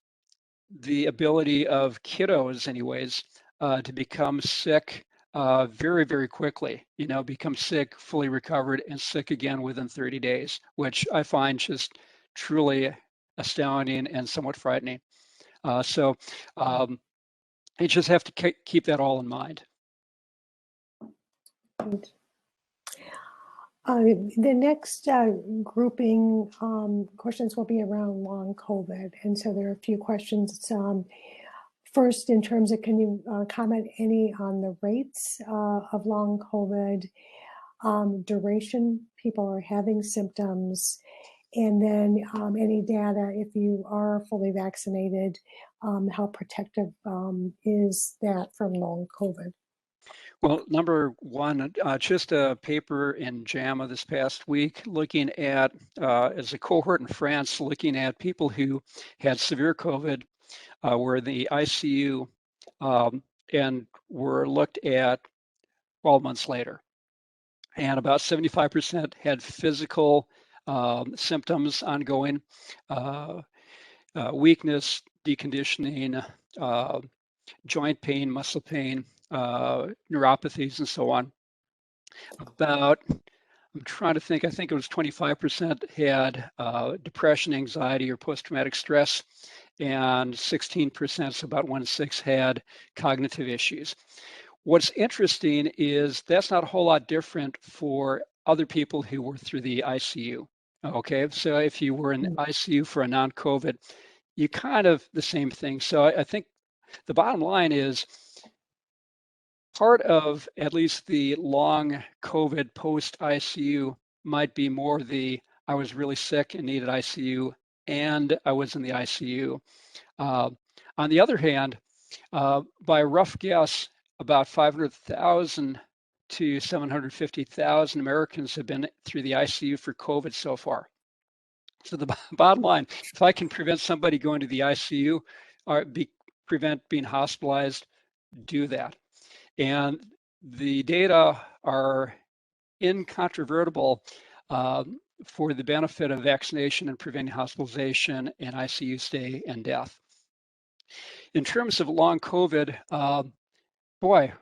the ability of kiddos anyways, to become sick very, very quickly, become sick, fully recovered, and sick again within 30 days, which I find just truly astounding and somewhat frightening. So you just have to keep that all in mind. The next grouping questions will be around long COVID. And so there are a few questions. First, in terms of, can you comment any on the rates of long COVID, duration people are having symptoms, and then any data, if you are fully vaccinated, how protective is that from long COVID? Well, number one, just a paper in JAMA this past week looking at, as a cohort in France, looking at people who had severe COVID, were in the ICU, and were looked at 12 months later. And about 75% had physical symptoms ongoing, weakness, deconditioning, joint pain, muscle pain, neuropathies, and so on. I'm trying to think, I think it was 25% had depression, anxiety, or post-traumatic stress, and 16%, so about 1/6, had cognitive issues. What's interesting is that's not a whole lot different for other people who were through the ICU. Okay, so if you were in the ICU for a non-COVID, you kind of the same thing. So I think the bottom line is part of at least the long COVID post-ICU might be more the I was really sick and needed ICU and I was in the ICU. On the other hand, by a rough guess, about 500,000 to 750,000 Americans have been through the ICU for COVID so far. So the bottom line, if I can prevent somebody going to the ICU or prevent being hospitalized, do that. And the data are incontrovertible for the benefit of vaccination and preventing hospitalization and ICU stay and death. In terms of long COVID, boy,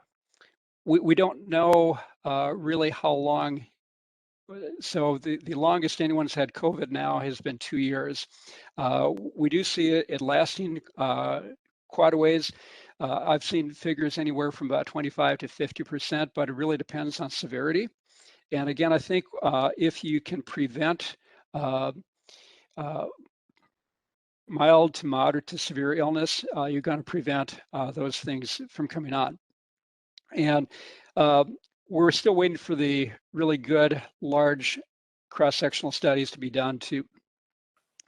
we don't know really how long. So the longest anyone's had COVID now has been 2 years. We do see it lasting quite a ways. I've seen figures anywhere from about 25 to 50%, but it really depends on severity. And again, I think if you can prevent mild to moderate to severe illness, you're going to prevent those things from coming on. And we're still waiting for the really good, large cross-sectional studies to be done to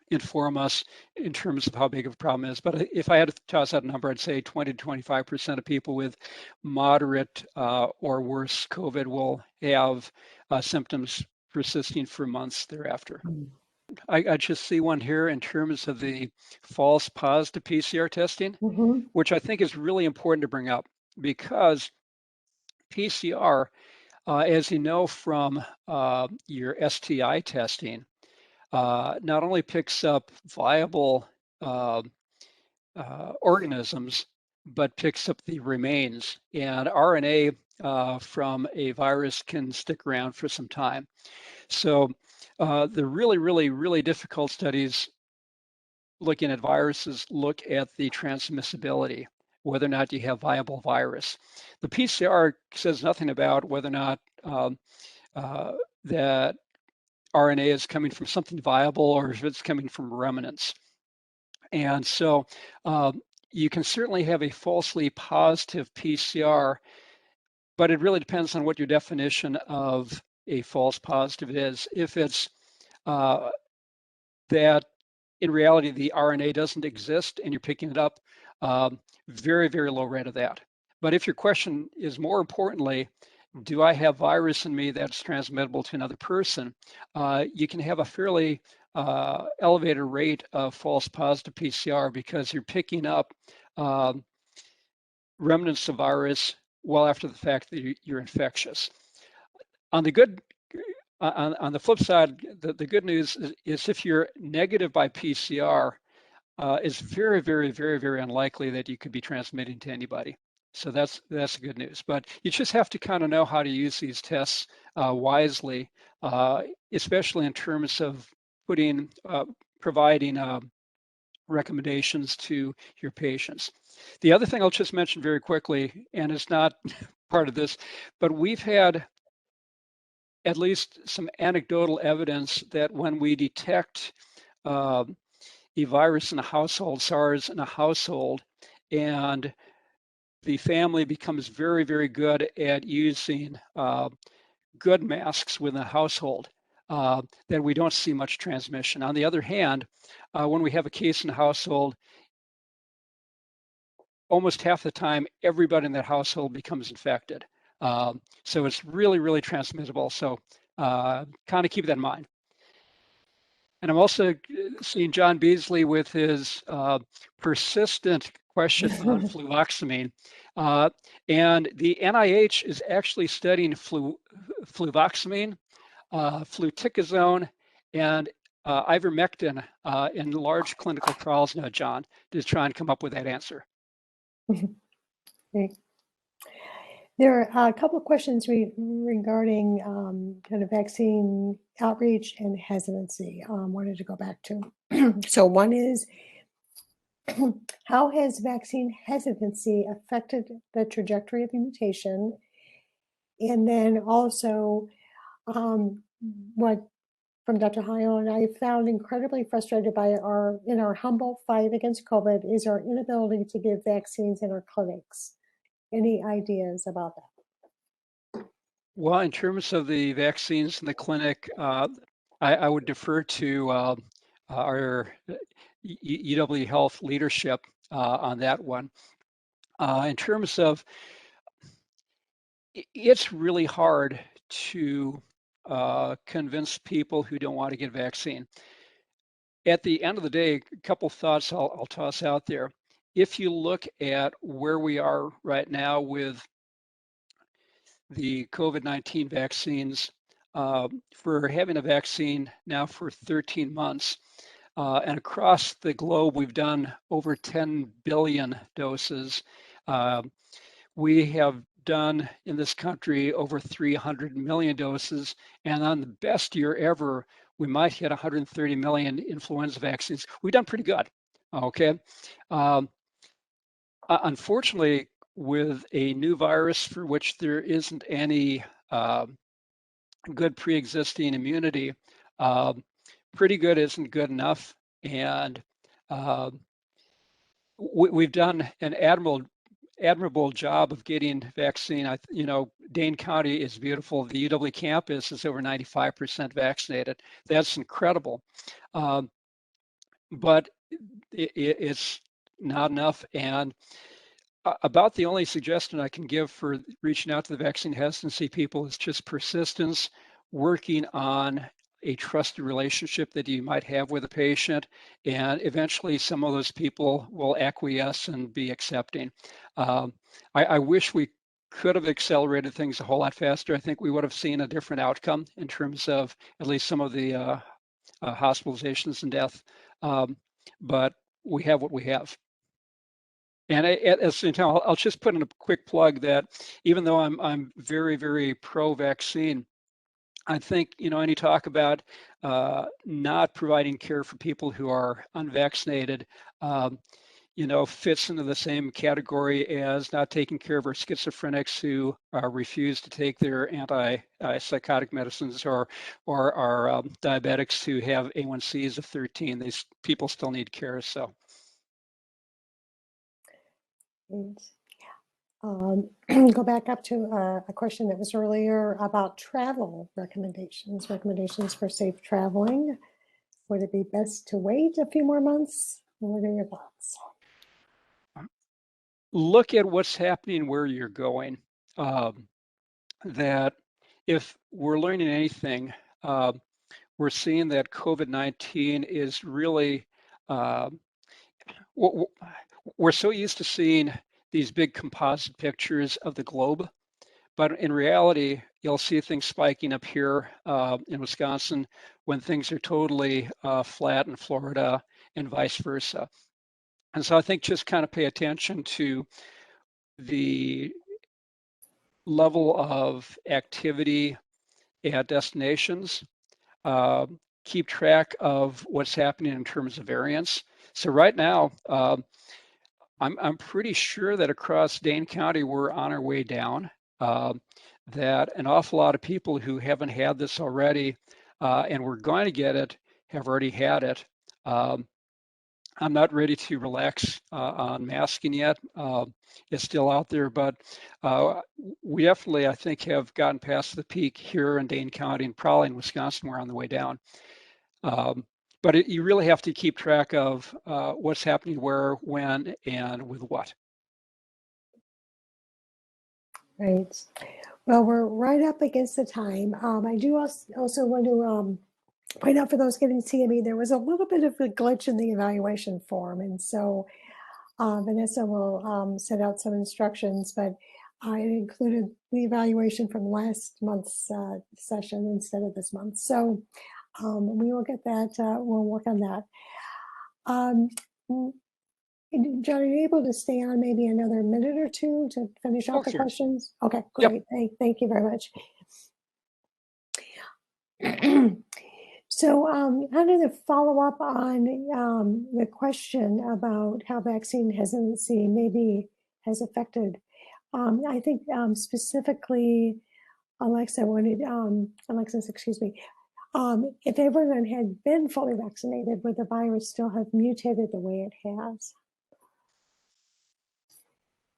inform us in terms of how big of a problem it is. But if I had to toss out a number, I'd say 20 to 25% of people with moderate or worse COVID will have symptoms persisting for months thereafter. I just see one here in terms of the false positive PCR testing, which I think is really important to bring up because PCR, as you know from your STI testing, not only picks up viable organisms, but picks up the remains. And RNA from a virus can stick around for some time. So the really difficult studies looking at viruses look at the transmissibility, whether or not you have viable virus. The PCR says nothing about whether or not that RNA is coming from something viable or if it's coming from remnants. And so you can certainly have a falsely positive PCR, but it really depends on what your definition of a false positive is. If it's that in reality the RNA doesn't exist and you're picking it up, very low rate of that. But if your question is more importantly, do I have virus in me that's transmittable to another person? You can have a fairly elevated rate of false positive PCR because you're picking up remnants of virus well after the fact that you're infectious. On the good, on the flip side, the good news is if you're negative by PCR, it's very unlikely that you could be transmitting to anybody. So that's the good news. But you just have to kind of know how to use these tests wisely, especially in terms of providing recommendations to your patients. The other thing I'll just mention very quickly, and it's not part of this, but we've had at least some anecdotal evidence that when we detect a virus in a household, SARS in a household, and the family becomes very good at using good masks within the household, then we don't see much transmission. On the other hand, when we have a case in the household, almost half the time, everybody in that household becomes infected. So it's really transmissible. So kind of keep that in mind. And I'm also seeing John Beasley with his persistent question on fluvoxamine. And the NIH is actually studying fluvoxamine, fluticasone, and ivermectin in large clinical trials now, John, to try and come up with that answer. Okay. There are a couple of questions regarding kind of vaccine outreach and hesitancy. Wanted to go back to. So one is, how has vaccine hesitancy affected the trajectory of the mutation? And then also, what from Dr. Hyon, I found incredibly frustrated by in our humble fight against COVID is our inability to give vaccines in our clinics. Any ideas about that? Well, in terms of the vaccines in the clinic, I would defer to our UW Health leadership on that one. In terms of, it's really hard to convince people who don't want to get vaccine. At the end of the day, a couple thoughts I'll toss out there. If you look at where we are right now with the COVID-19 vaccines, for having a vaccine now for 13 months, and across the globe, we've done over 10 billion doses. We have done in this country over 300 million doses, and on the best year ever, we might hit 130 million influenza vaccines. We've done pretty good, okay? Unfortunately, with a new virus for which there isn't any good pre-existing immunity, pretty good isn't good enough, and we've done an admirable job of getting vaccine. Dane County is beautiful. The UW campus is over 95% vaccinated. That's incredible, but it's not enough. And about the only suggestion I can give for reaching out to the vaccine hesitancy people is just persistence, working on a trusted relationship that you might have with a patient, and eventually some of those people will acquiesce and be accepting. I wish we could have accelerated things a whole lot faster. I think we would have seen a different outcome in terms of at least some of the hospitalizations and death, but we have what we have. And at the same time, I'll just put in a quick plug that even though I'm very, very pro-vaccine, I think, any talk about not providing care for people who are unvaccinated, fits into the same category as not taking care of our schizophrenics who refuse to take their antipsychotic medicines, or our diabetics who have A1Cs of 13. These people still need care. So. Go back up to a question that was earlier about travel recommendations for safe traveling. Would it be best to wait a few more months? What are your thoughts? Look at what's happening where you're going. That if we're learning anything, we're seeing that COVID-19 is really, we're so used to seeing these big composite pictures of the globe, but in reality, you'll see things spiking up here in Wisconsin when things are totally flat in Florida and vice versa. And so I think just kind of pay attention to the level of activity at destinations, keep track of what's happening in terms of variants. So right now, I'm pretty sure that across Dane County, we're on our way down, that an awful lot of people who haven't had this already and were going to get it have already had it. I'm not ready to relax on masking yet. It's still out there, but we definitely, I think, have gotten past the peak here in Dane County, and probably in Wisconsin, we're on the way down. But you really have to keep track of what's happening where, when, and with what. Right. Well, we're right up against the time. I do also want to point out for those getting CME, there was a little bit of a glitch in the evaluation form. And so Vanessa will set out some instructions, but I included the evaluation from last month's session instead of this month. So we will get that, we'll work on that. John, are you able to stay on maybe another minute or two to finish off the questions? Okay, great. Yep. Thank you very much. So how did it follow up on the question about how vaccine hesitancy maybe has affected? I think specifically, Alexis, excuse me, if everyone had been fully vaccinated, would the virus still have mutated the way it has?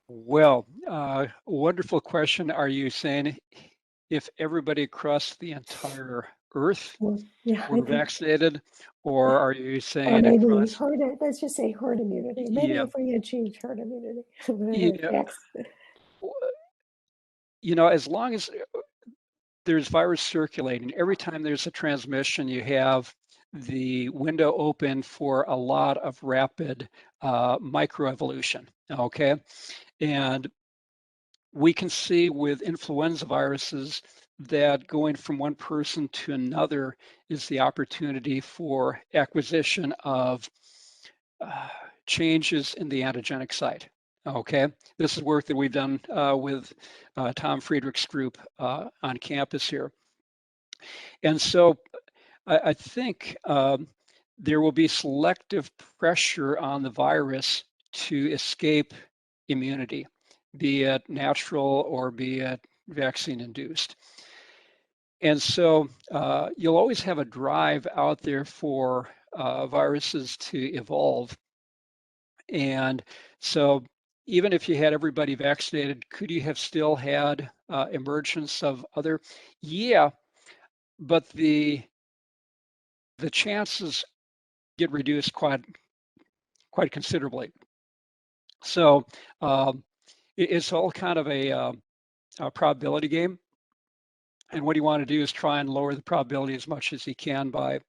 Well, wonderful question. Are you saying if everybody across the entire Earth Well, yeah, I were think, vaccinated, or are you or saying maybe across? let's just say herd immunity. Maybe Yeah, if we achieved herd immunity. yeah. Yes. You know, as long as there's virus circulating, every time there's a transmission, you have the window open for a lot of rapid microevolution. Okay, and we can see with influenza viruses that going from one person to another is the opportunity for acquisition of uh, changes in the antigenic site. Okay, this is work that we've done with Tom Friedrich's group on campus here. And so I think there will be selective pressure on the virus to escape immunity, be it natural or be it vaccine induced. And so you'll always have a drive out there for viruses to evolve. And so even if you had everybody vaccinated, could you have still had emergence of other? Yeah, but the chances get reduced quite considerably. So it's all kind of a probability game. And what you want to do is try and lower the probability as much as you can by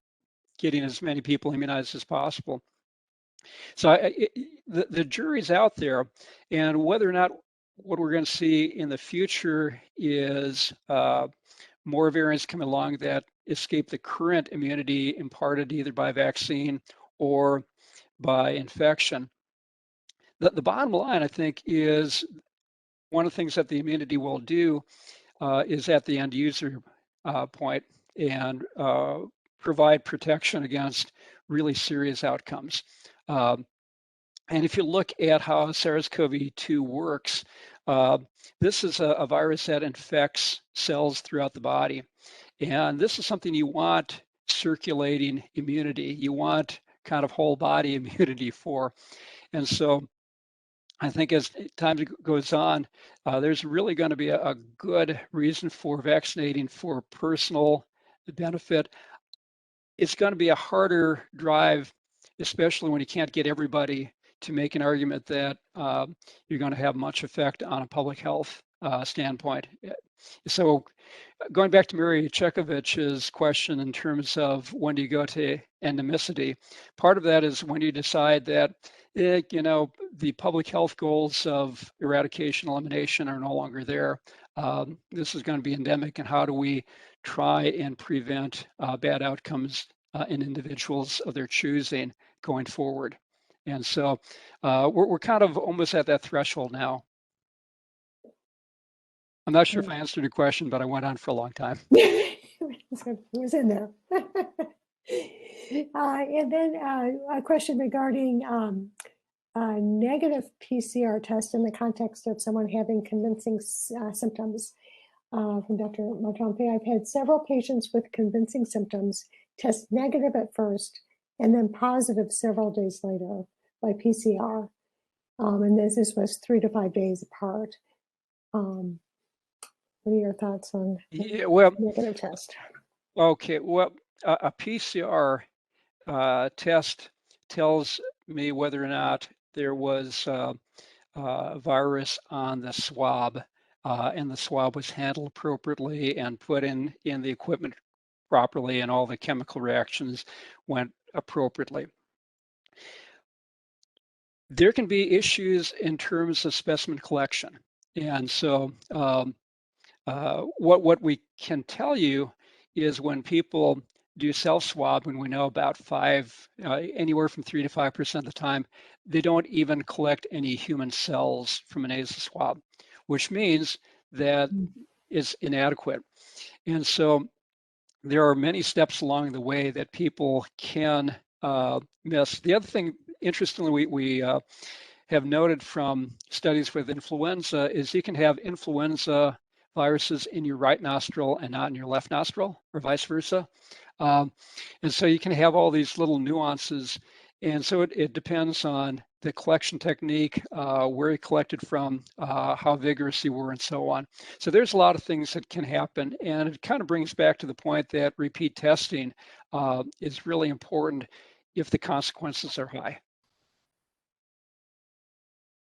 getting as many people immunized as possible. So the jury's out there, and whether or not what we're going to see in the future is more variants coming along that escape the current immunity imparted either by vaccine or by infection. The bottom line, I think, is one of the things that the immunity will do is at the end user point and provide protection against really serious outcomes. Um, and if you look at how SARS-CoV-2 works, this is a virus that infects cells throughout the body. And this is something you want circulating immunity. You want kind of whole body immunity for. And so I think as time goes on, there's really going to be a good reason for vaccinating for personal benefit. It's going to be a harder drive, especially when you can't get everybody to make an argument that you're going to have much effect on a public health standpoint. So going back to Mary Chekovich's question in terms of when do you go to endemicity, part of that is when you decide that, you know, the public health goals of eradication, elimination are no longer there. This is going to be endemic, and how do we try and prevent bad outcomes in individuals of their choosing going forward? And so we're kind of almost at that threshold now. I'm not sure if I answered your question, but I went on for a long time. It was in there. And then a question regarding a negative PCR test in the context of someone having convincing symptoms. From Dr. Montrampe, I've had several patients with convincing symptoms test negative at first and then positive several days later by PCR. And this was 3 to 5 days apart. What are your thoughts on negative test? Okay, well, a PCR test tells me whether or not there was virus on the swab, and the swab was handled appropriately and put in the equipment properly, and all the chemical reactions went appropriately. There can be issues in terms of specimen collection, and so what we can tell you is when people do self-swab, and we know about anywhere from 3 to 5% of the time, they don't even collect any human cells from a nasal swab, which means that it's inadequate. And so there are many steps along the way that people can miss. The other thing, interestingly, we have noted from studies with influenza is you can have influenza viruses in your right nostril and not in your left nostril, or vice versa. And so you can have all these little nuances. And so it depends on the collection technique, where you collected from, how vigorous you were, and so on. So there's a lot of things that can happen, and it kind of brings back to the point that repeat testing is really important if the consequences are high.